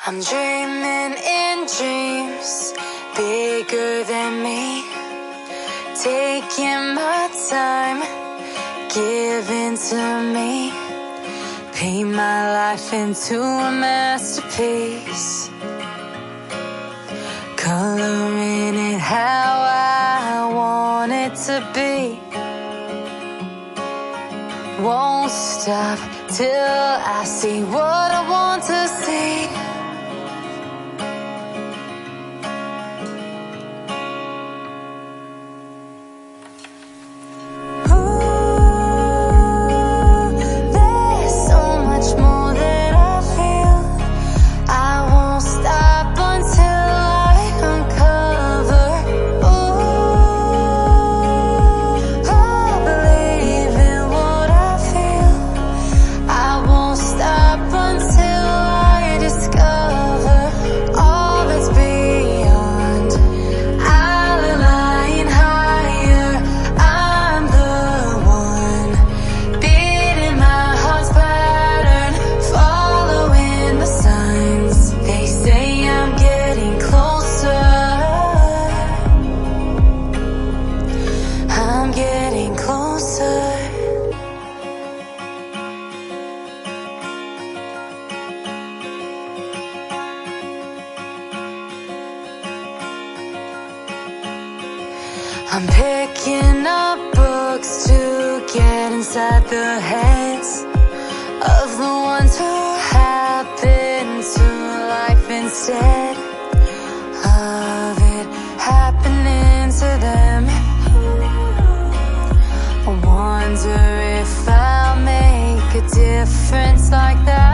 I'm dreaming in dreams bigger than me, taking my time, giving to me, paint my life into a masterpiece, coloring it how I want it to be. Won't stop till I see what I want to see. I'm picking up books to get inside the heads of the ones who happen to life instead of it happening to them. I wonder if I'll make a difference like that.